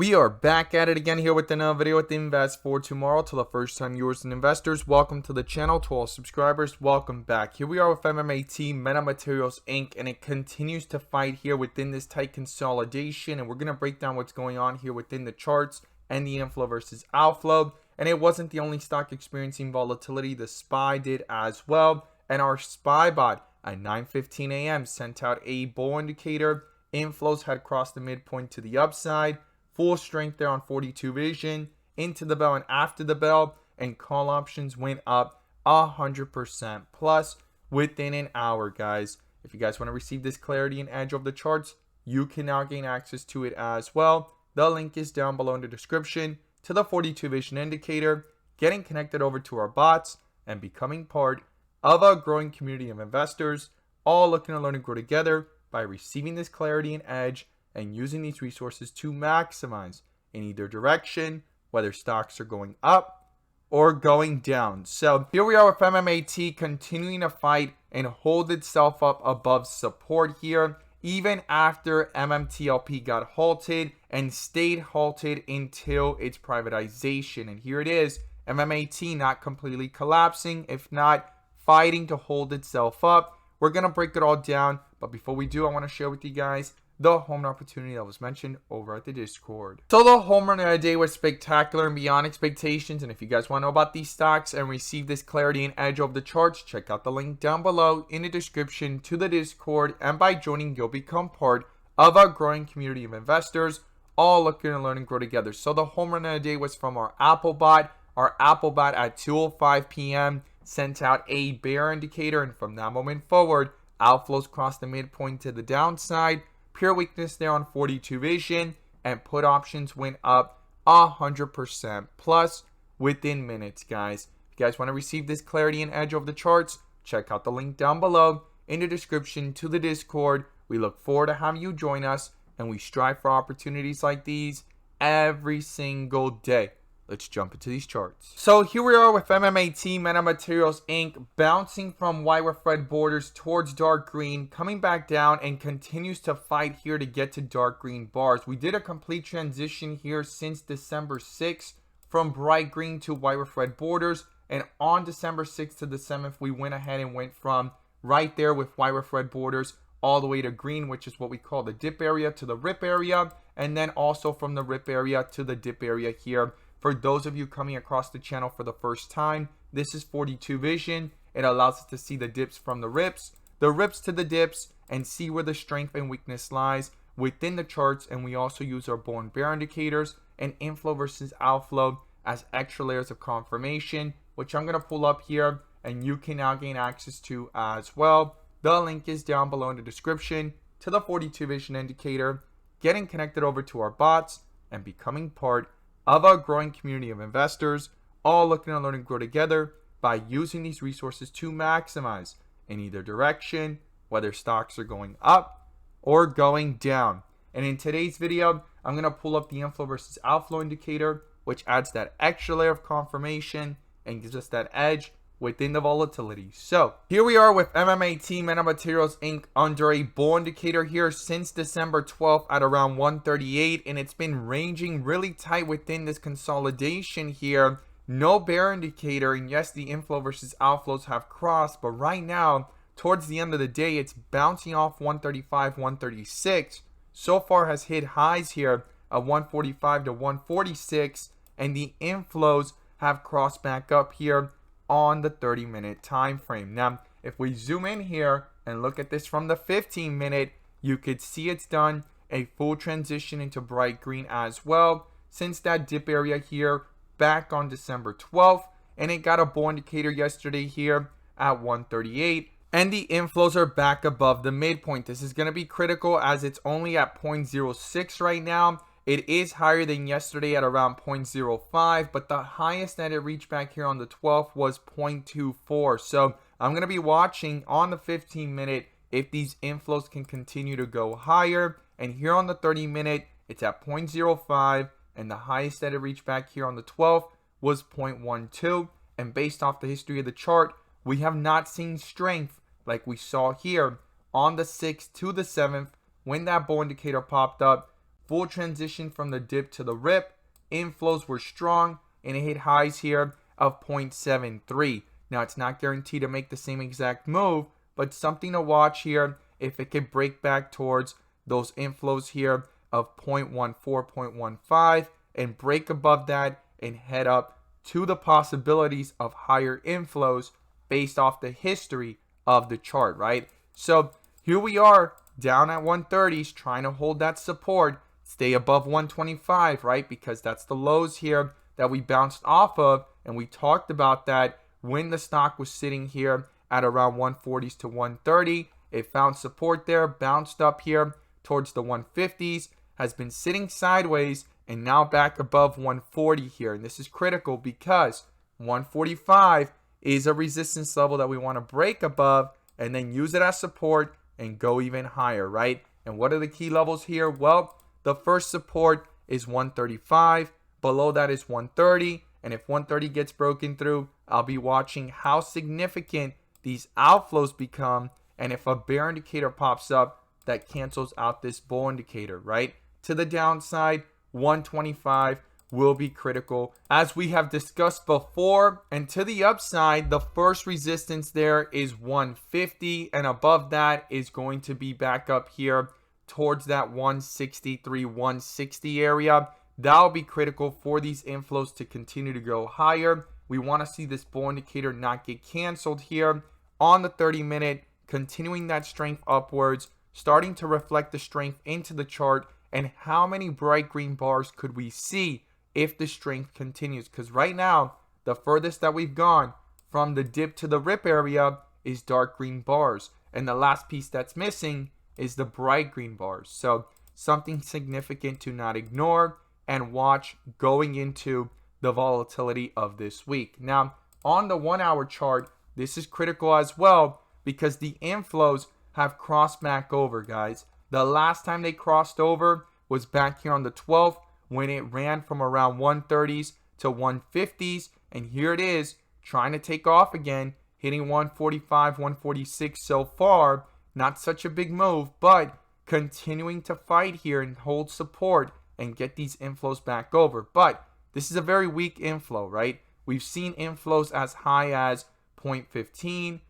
We are back at it again here with another video with Invest for Tomorrow. To the first time viewers and investors, welcome to the channel. To all subscribers, welcome back. Here we are with MMAT MMTLP Inc. and it continues to fight here within this tight consolidation, and we're going to break down what's going on here within the charts and the inflow versus outflow. And it wasn't the only stock experiencing volatility. The SPY did as well, and our SPY bot at 9:15 a.m. sent out a bull indicator. Inflows had crossed the midpoint to the upside. Full strength there on 42 vision, into the bell and after the bell, and call options went up 100% plus within an hour, guys. If you guys want to receive this clarity and edge of the charts, you can now gain access to it as well. The link is down below in the description to the 42 vision indicator, getting connected over to our bots, and becoming part of a growing community of investors, all looking to learn and grow together by receiving this clarity and edge and using these resources to maximize in either direction, whether stocks are going up or going down. So here we are with MMAT continuing to fight and hold itself up above support here, even after MMTLP got halted and stayed halted until its privatization. And here it is, MMAT not completely collapsing, if not fighting to hold itself up. We're going to break it all down, but before we do, I want to share with you guys the home run opportunity that was mentioned over at the Discord. So the home run of the day was spectacular and beyond expectations. And if you guys want to know about these stocks and receive this clarity and edge of the charts, check out the link down below in the description to the Discord. And by joining, you'll become part of a growing community of investors, all looking to learn and grow together. So the home run of the day was from our Apple bot. Our Apple bot at 2:05 p.m. sent out a bear indicator. And from that moment forward, outflows crossed the midpoint to the downside. Pure weakness there on 42 vision, and put options went up 100% plus within minutes, guys. If you guys want to receive this clarity and edge of the charts, check out the link down below in the description to the Discord. We look forward to having you join us, and we strive for opportunities like these every single day. Let's jump into these charts. So here we are with MMAT MMTLP Inc. bouncing from white with red borders towards dark green, coming back down and continues to fight here to get to dark green bars. We did a complete transition here since December 6th from bright green to white with red borders. And on December 6th to the 7th, we went ahead and went from right there with white with red borders all the way to green, which is what we call the dip area, to the rip area. And then also from the rip area to the dip area here. For those of you coming across the channel for the first time, this is 42 vision. It allows us to see the dips from the rips to the dips, and see where the strength and weakness lies within the charts. And we also use our bull and bear indicators and inflow versus outflow as extra layers of confirmation, which I'm going to pull up here and you can now gain access to as well. The link is down below in the description to the 42 vision indicator, getting connected over to our bots and becoming part of a growing community of investors, all looking to learn and grow together by using these resources to maximize in either direction, whether stocks are going up or going down. And in today's video, I'm going to pull up the inflow versus outflow indicator, which adds that extra layer of confirmation and gives us that edge within the volatility. So here we are with MMAT MMTLP Inc. under a bull indicator here since December 12th at around 138, and it's been ranging really tight within this consolidation here. No bear indicator, and yes, the inflow versus outflows have crossed, but right now towards the end of the day, it's bouncing off 135, 136. So far has hit highs here of 145 to 146, and the inflows have crossed back up here on the 30-minute time frame. Now, if we zoom in here and look at this from the 15-minute, you could see it's done a full transition into bright green as well since that dip area here back on December 12th, and it got a bull indicator yesterday here at 138, and the inflows are back above the midpoint. This is going to be critical as it's only at 0.06 right now. It is higher than yesterday at around 0.05, but the highest that it reached back here on the 12th was 0.24. So I'm going to be watching on the 15-minute if these inflows can continue to go higher. And here on the 30-minute, it's at 0.05, and the highest that it reached back here on the 12th was 0.12. And based off the history of the chart, we have not seen strength like we saw here on the 6th to the 7th when that bull indicator popped up. full transition from the dip to the rip. Inflows were strong and it hit highs here of 0.73. Now it's not guaranteed to make the same exact move, but something to watch here if it could break back towards those inflows here of 0.14, 0.15 and break above that and head up to the possibilities of higher inflows based off the history of the chart, right? So here we are down at 130s trying to hold that support, stay above 125, right? Because that's the lows here that we bounced off of, and we talked about that when the stock was sitting here at around 140s to 130. It found support there, bounced up here towards the 150s, has been sitting sideways and now back above 140 here. And this is critical because 145 is a resistance level that we want to break above and then use it as support and go even higher, right? And what are the key levels here? Well, the first support is 135. Below that is 130. And if 130 gets broken through, I'll be watching how significant these outflows become. And if a bear indicator pops up, that cancels out this bull indicator, right? To the downside, 125 will be critical as we have discussed before. And to the upside, the first resistance there is 150, and above that is going to be back up here towards that 163, 160 area. That'll be critical for these inflows to continue to go higher. We want to see this bull indicator not get canceled here on the 30-minute, continuing that strength upwards, starting to reflect the strength into the chart. And how many bright green bars could we see if the strength continues? Because right now, the furthest that we've gone from the dip to the rip area is dark green bars. And the last piece that's missing is the bright green bars. So something significant to not ignore and watch going into the volatility of this week. Now, on the 1 hour chart, this is critical as well because the inflows have crossed back over, guys. The last time they crossed over was back here on the 12th when it ran from around 130s to 150s. And here it is trying to take off again, hitting 145, 146 so far. Not such a big move, but continuing to fight here and hold support and get these inflows back over. But this is a very weak inflow, right? We've seen inflows as high as 0.15,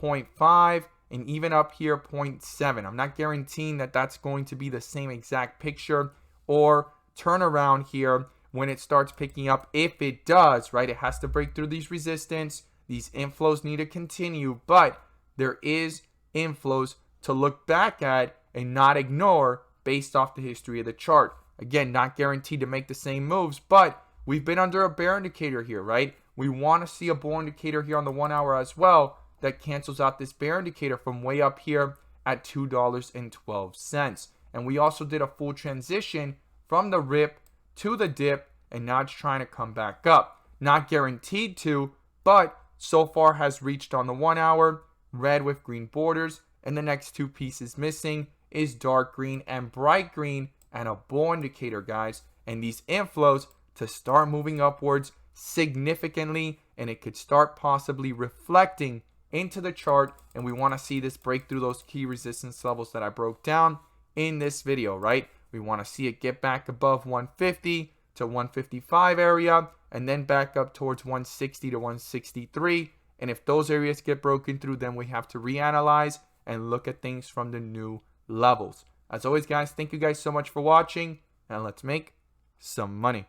0.5, and even up here 0.7. I'm not guaranteeing that that's going to be the same exact picture or turnaround here when it starts picking up. If it does, right, it has to break through these resistance. These inflows need to continue, but there is inflows to look back at and not ignore based off the history of the chart. Again, not guaranteed to make the same moves, but we've been under a bear indicator here, right? We want to see a bull indicator here on the 1 hour as well that cancels out this bear indicator from way up here at $2.12. And we also did a full transition from the rip to the dip, and now it's trying to come back up. Not guaranteed to, but so far has reached on the 1 hour, red with green borders, and the next two pieces missing is dark green and bright green and a bull indicator, guys. And these inflows to start moving upwards significantly, and it could start possibly reflecting into the chart, and we want to see this break through those key resistance levels that I broke down in this video, right? We want to see it get back above 150 to 155 area and then back up towards 160 to 163. And if those areas get broken through, then we have to reanalyze and look at things from the new levels. As always, guys, thank you guys so much for watching, and let's make some money.